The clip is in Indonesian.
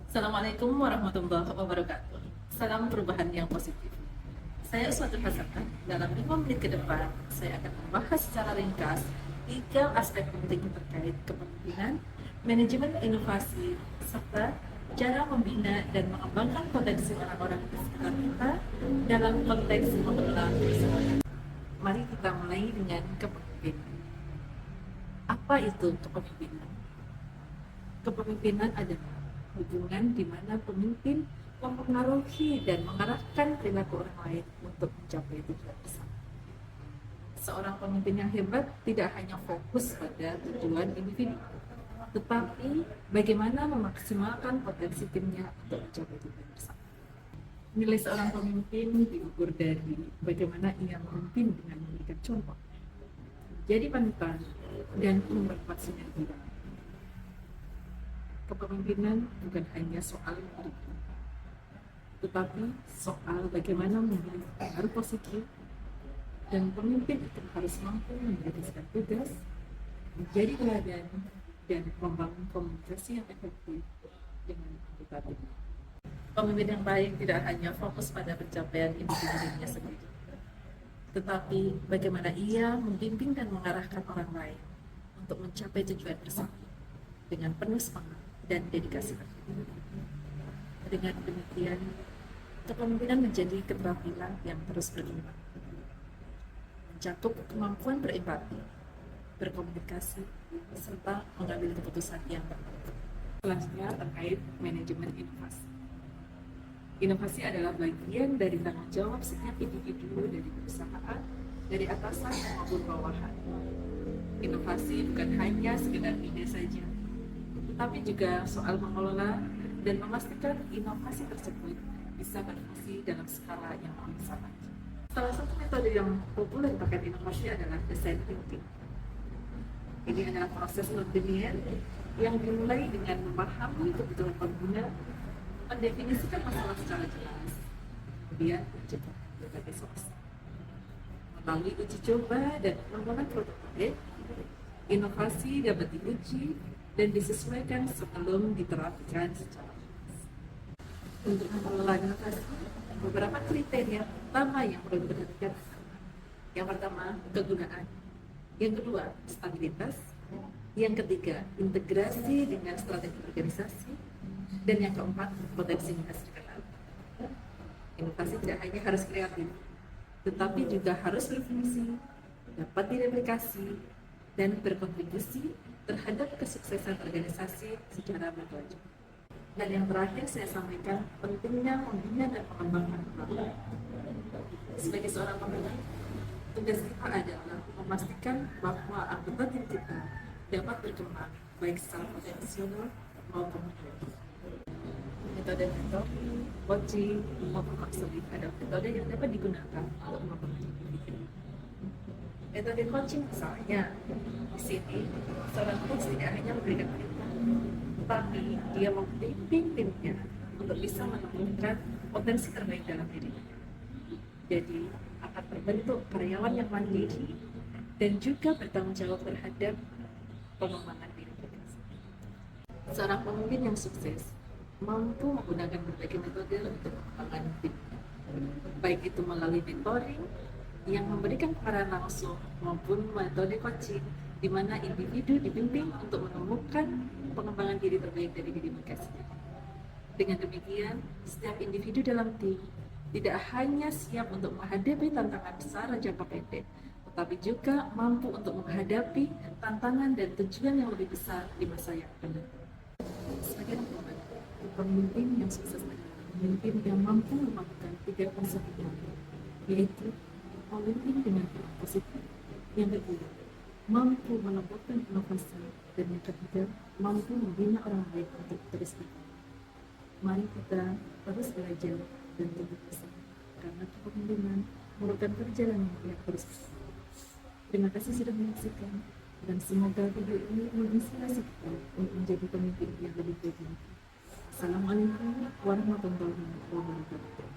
Assalamualaikum warahmatullahi wabarakatuh. Salam perubahan yang positif. Saya Uswatul Hasanah. Dalam 5 menit ke depan, saya akan membahas secara ringkas 3 aspek penting terkait kepemimpinan, manajemen inovasi, serta cara membina dan mengembangkan potensi orang-orang di sekitar kita dalam konteks mengelola perusahaan. Mari kita mulai dengan kepemimpinan. Apa itu kepemimpinan? Kepemimpinan adalah hubungan di mana pemimpin mempengaruhi dan mengarahkan perilaku orang lain untuk mencapai tujuan bersama. Seorang pemimpin yang hebat tidak hanya fokus pada tujuan individu, tetapi bagaimana memaksimalkan potensi timnya untuk mencapai tujuan bersama. Nilai seorang pemimpin diukur dari bagaimana ia memimpin dengan memberikan contoh, jadi panutan, dan memperkuat sinergi. Kepemimpinan bukan hanya soal individu, tetapi soal bagaimana memilih pengaruh positif, dan pemimpin itu harus mampu menjelaskan tugas, menjadi teladan, dan membangun komunikasi yang efektif dengan anggota tim. Pemimpin yang baik tidak hanya fokus pada pencapaian individu dirinya sendiri, tetapi bagaimana ia membimbing dan mengarahkan orang lain untuk mencapai tujuan bersama dengan penuh semangat dan dedikasi. Dengan demikian, kepemimpinan menjadi keterampilan yang terus berkembang, mencakup kemampuan berempati, berkomunikasi, serta mengambil keputusan yang tepat. Selanjutnya terkait manajemen inovasi. Inovasi adalah bagian dari tanggung jawab setiap individu dari perusahaan, dari atasan maupun bawahan. Inovasi bukan hanya sekedar ide saja, tapi juga soal mengelola dan memastikan inovasi tersebut bisa berfungsi dalam skala yang lebih besar. Salah satu metode yang populer terkait inovasi adalah design thinking. Ini adalah proses non-linear yang dimulai dengan memahami kebutuhan pengguna, mendefinisikan masalah secara jelas, kemudian menciptakan berbagai solusi. Melalui uji coba dan pengembangan prototipe, inovasi dapat diuji dan disesuaikan sebelum diterapkan secara luas. Untuk mengelola inovasi, beberapa kriteria utama yang perlu diperhatikan. Yang pertama, kegunaan. Yang kedua, stabilitas. Yang ketiga, integrasi dengan strategi organisasi. Dan yang keempat, potensi menghasilkan. Inovasi tidak hanya harus kreatif, tetapi juga harus berfungsi, dapat direplikasi, dan berkontribusi terhadap kesuksesan organisasi secara berkelanjutan. Dan yang terakhir saya sampaikan pentingnya membina dan mengembangkan orang. Sebagai seorang pemimpin, tugas kita adalah memastikan bahwa anggota tim kita dapat berkembang baik secara potensial maupun kreatif. Metode-metode coaching maupun konseling adalah metode yang dapat digunakan untuk memperbaiki individu. Metode coaching misalnya, di sini seorang coach tidak hanya memberikan perintah, tetapi dia membimbing timnya untuk bisa menemukan potensi terbaik dalam dirinya. Jadi akan terbentuk karyawan yang mandiri dan juga bertanggung jawab terhadap pengembangan diri mereka. Seorang pemimpin yang sukses mampu menggunakan berbagai metode untuk mengembangkan timnya, baik itu melalui mentoring yang memberikan peran langsung maupun metode coaching di mana individu dibimbing untuk menemukan pengembangan diri terbaik dari diri mereka sendiri. Dengan demikian, setiap individu dalam tim tidak hanya siap untuk menghadapi tantangan besar jangka pendek, tetapi juga mampu untuk menghadapi tantangan dan tujuan yang lebih besar di masa yang akan datang. Sebagai pemimpin yang sukses adalah pemimpin yang mampu melakukan 3 konsep utama, yaitu memimpin dengan peran positif, yang kedua mampu melakukan inovasi, dan yang ketiga mampu membina orang lain untuk terus berkembang. Mari kita terus belajar dan tumbuh bersama, karena kepemimpinan merupakan perjalanan yang terus bersama. Terima kasih sudah menyaksikan, dan semoga video ini menginspirasi kita untuk menjadi pemimpin yang lebih baik. Assalamualaikum warahmatullahi wabarakatuh.